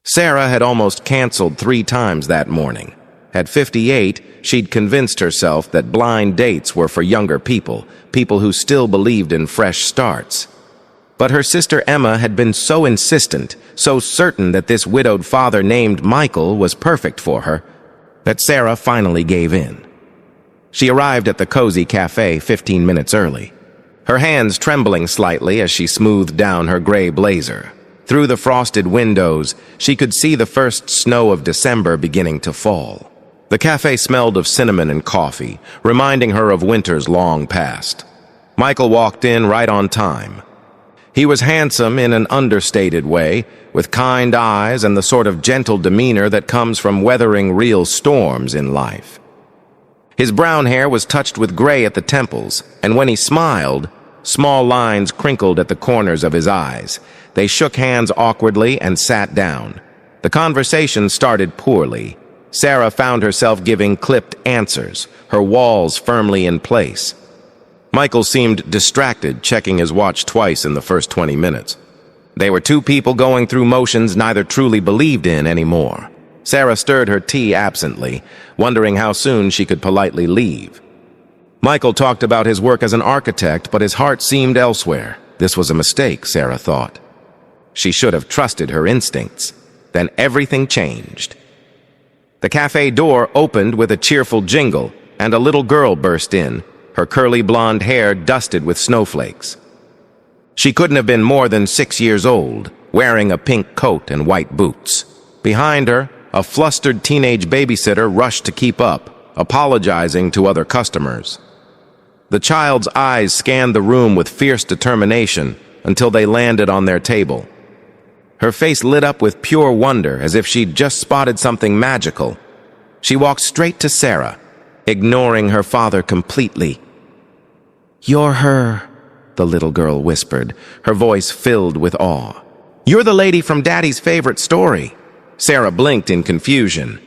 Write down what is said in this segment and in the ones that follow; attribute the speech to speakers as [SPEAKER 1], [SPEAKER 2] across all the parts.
[SPEAKER 1] Sarah had almost canceled 3 times that morning. At 58, she'd convinced herself that blind dates were for younger people, people who still believed in fresh starts. But her sister Emma had been so insistent, so certain that this widowed father named Michael was perfect for her, that Sarah finally gave in. She arrived at the cozy cafe 15 minutes early, her hands trembling slightly as she smoothed down her gray blazer. Through the frosted windows, she could see the first snow of December beginning to fall. The cafe smelled of cinnamon and coffee, reminding her of winters long past. Michael walked in right on time. He was handsome in an understated way, with kind eyes and the sort of gentle demeanor that comes from weathering real storms in life. His brown hair was touched with gray at the temples, and when he smiled, small lines crinkled at the corners of his eyes. They shook hands awkwardly and sat down. The conversation started poorly. Sarah found herself giving clipped answers, her walls firmly in place. Michael seemed distracted, checking his watch twice in the first 20 minutes. They were 2 people going through motions neither truly believed in anymore. Sarah stirred her tea absently, wondering how soon she could politely leave. Michael talked about his work as an architect, but his heart seemed elsewhere. This was a mistake, Sarah thought. She should have trusted her instincts. Then everything changed. The cafe door opened with a cheerful jingle, and a little girl burst in, her curly blonde hair dusted with snowflakes. She couldn't have been more than 6 years old, wearing a pink coat and white boots. Behind her, a flustered teenage babysitter rushed to keep up, apologizing to other customers. The child's eyes scanned the room with fierce determination until they landed on their table. Her face lit up with pure wonder, as if she'd just spotted something magical. She walked straight to Sarah, ignoring her father completely. "You're her," the little girl whispered, her voice filled with awe. "You're the lady from Daddy's favorite story." Sarah blinked in confusion.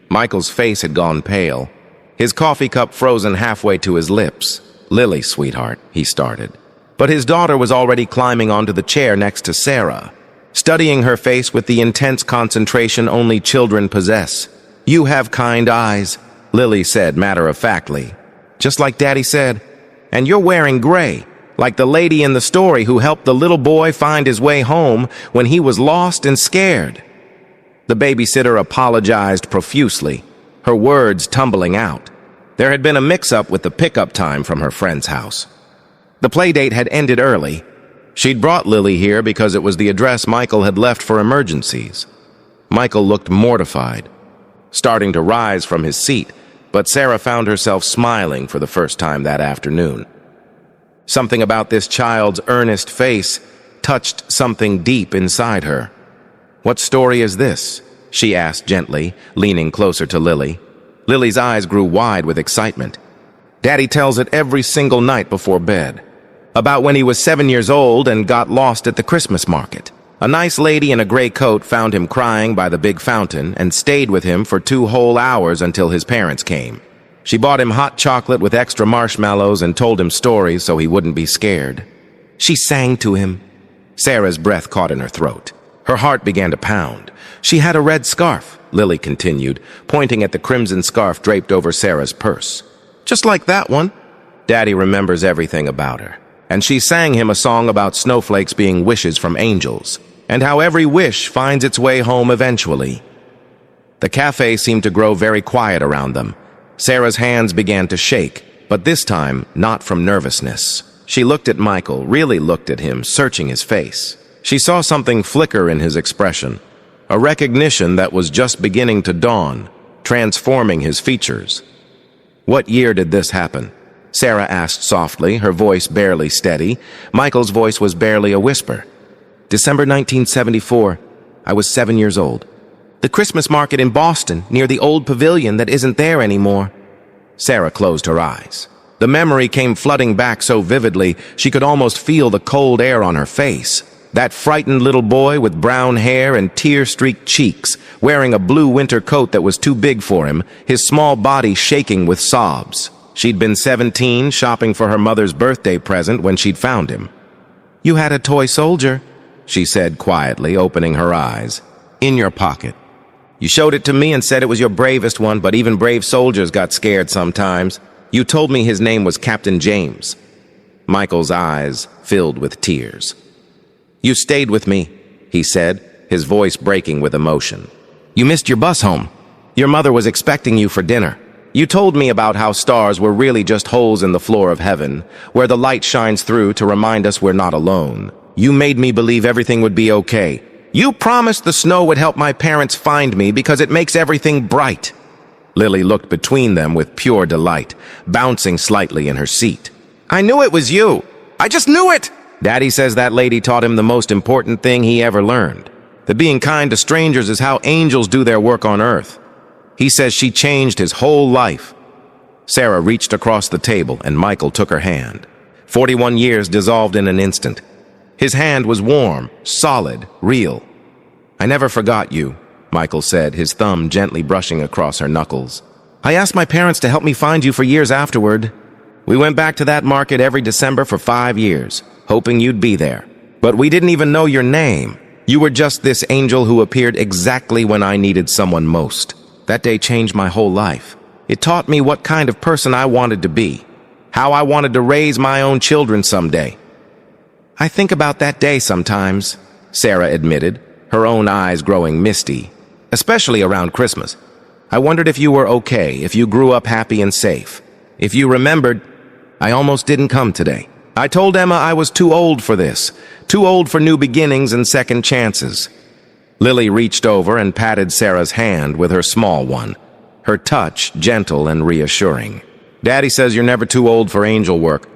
[SPEAKER 1] Michael's face had gone pale, his coffee cup frozen halfway to his lips. "Lily, sweetheart," he started. But his daughter was already climbing onto the chair next to Sarah, studying her face with the intense concentration only children possess. "You have kind eyes," Lily said matter-of-factly. "Just like Daddy said. And you're wearing gray, like the lady in the story who helped the little boy find his way home when he was lost and scared." The babysitter apologized profusely, her words tumbling out. There had been a mix-up with the pickup time from her friend's house. The playdate had ended early. She'd brought Lily here because it was the address Michael had left for emergencies. Michael looked mortified, starting to rise from his seat, but Sarah found herself smiling for the first time that afternoon. Something about this child's earnest face touched something deep inside her. "What story is this?" she asked gently, leaning closer to Lily. Lily's eyes grew wide with excitement. "Daddy tells it every single night before bed. About when he was 7 years old and got lost at the Christmas market. A nice lady in a gray coat found him crying by the big fountain and stayed with him for 2 whole hours until his parents came. She bought him hot chocolate with extra marshmallows and told him stories so he wouldn't be scared. She sang to him." Sarah's breath caught in her throat. Her heart began to pound. "She had a red scarf," Lily continued, pointing at the crimson scarf draped over Sarah's purse. "Just like that one." Daddy remembers everything about her. And she sang him a song about snowflakes being wishes from angels, and how every wish finds its way home eventually. The cafe seemed to grow very quiet around them. Sarah's hands began to shake, but this time not from nervousness. She looked at Michael, really looked at him, searching his face. She saw something flicker in his expression, a recognition that was just beginning to dawn, transforming his features. "What year did this happen?" Sarah asked softly, her voice barely steady. Michael's voice was barely a whisper. "December 1974. I was 7 years old. The Christmas market in Boston, near the old pavilion that isn't there anymore." Sarah closed her eyes. The memory came flooding back so vividly, she could almost feel the cold air on her face. That frightened little boy with brown hair and tear-streaked cheeks, wearing a blue winter coat that was too big for him, his small body shaking with sobs. She'd been 17, shopping for her mother's birthday present when she'd found him. "You had a toy soldier," she said quietly, opening her eyes. in your pocket. You showed it to me and said it was your bravest one, but even brave soldiers got scared sometimes. You told me his name was Captain James." Michael's eyes filled with tears. "You stayed with me," he said, his voice breaking with emotion. "You missed your bus home. Your mother was expecting you for dinner. You told me about how stars were really just holes in the floor of heaven, where the light shines through to remind us we're not alone. You made me believe everything would be okay. You promised the snow would help my parents find me because it makes everything bright." Lily looked between them with pure delight, bouncing slightly in her seat. "I knew it was you. I just knew it!" Daddy says that lady taught him the most important thing he ever learned. That being kind to strangers is how angels do their work on earth. He says she changed his whole life. Sarah reached across the table and Michael took her hand. 41 years dissolved in an instant. His hand was warm, solid, real. "I never forgot you," Michael said, his thumb gently brushing across her knuckles. "I asked my parents to help me find you for years afterward. We went back to that market every December for 5 years, hoping you'd be there. But we didn't even know your name. You were just this angel who appeared exactly when I needed someone most. That day changed my whole life. It taught me what kind of person I wanted to be, how I wanted to raise my own children someday." "I think about that day sometimes," Sarah admitted, her own eyes growing misty, "especially around Christmas. I wondered if you were okay, if you grew up happy and safe. If you remembered, I almost didn't come today. I told Emma I was too old for this, too old for new beginnings and second chances." Lily reached over and patted Sarah's hand with her small one, her touch gentle and reassuring. "Daddy says you're never too old for angel work.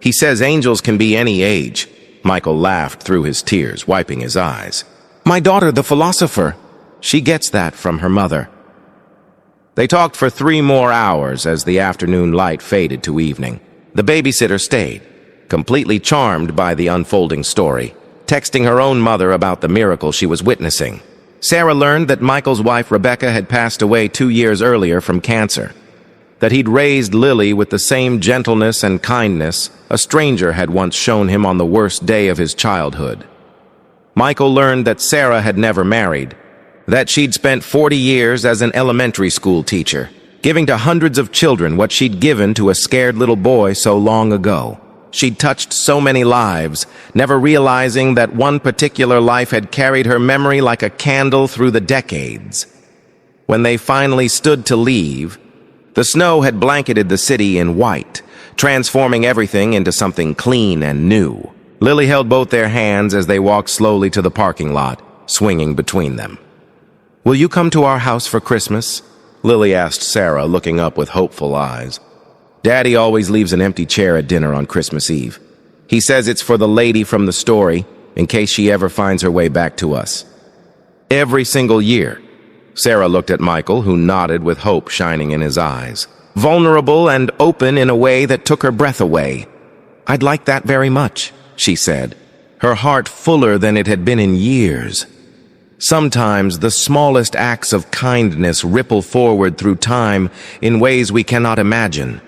[SPEAKER 1] He says angels can be any age." Michael laughed through his tears, wiping his eyes. "My daughter, the philosopher, she gets that from her mother." They talked for 3 more hours as the afternoon light faded to evening. The babysitter stayed, completely charmed by the unfolding story, texting her own mother about the miracle she was witnessing. Sarah learned that Michael's wife Rebecca had passed away 2 years earlier from cancer, that he'd raised Lily with the same gentleness and kindness a stranger had once shown him on the worst day of his childhood. Michael learned that Sarah had never married, that she'd spent 40 years as an elementary school teacher, giving to hundreds of children what she'd given to a scared little boy so long ago. She'd touched so many lives, never realizing that one particular life had carried her memory like a candle through the decades. When they finally stood to leave, the snow had blanketed the city in white, transforming everything into something clean and new. Lily held both their hands as they walked slowly to the parking lot, swinging between them. "Will you come to our house for Christmas?" Lily asked Sarah, looking up with hopeful eyes. "Daddy always leaves an empty chair at dinner on Christmas Eve. He says it's for the lady from the story, in case she ever finds her way back to us." "Every single year." Sarah looked at Michael, who nodded with hope shining in his eyes. Vulnerable and open in a way that took her breath away. "I'd like that very much," she said, her heart fuller than it had been in years. Sometimes the smallest acts of kindness ripple forward through time in ways we cannot imagine.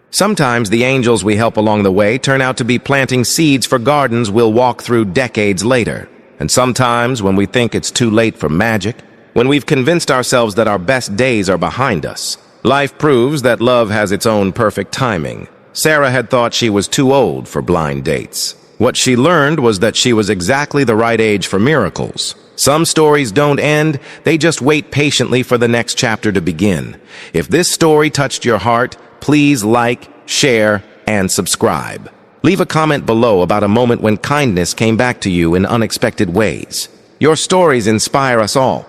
[SPEAKER 1] Sometimes the angels we help along the way turn out to be planting seeds for gardens we'll walk through decades later. And sometimes, when we think it's too late for magic, when we've convinced ourselves that our best days are behind us, life proves that love has its own perfect timing. Sarah had thought she was too old for blind dates. What she learned was that she was exactly the right age for miracles. Some stories don't end, they just wait patiently for the next chapter to begin. If this story touched your heart, please like, share, and subscribe. Leave a comment below about a moment when kindness came back to you in unexpected ways. Your stories inspire us all.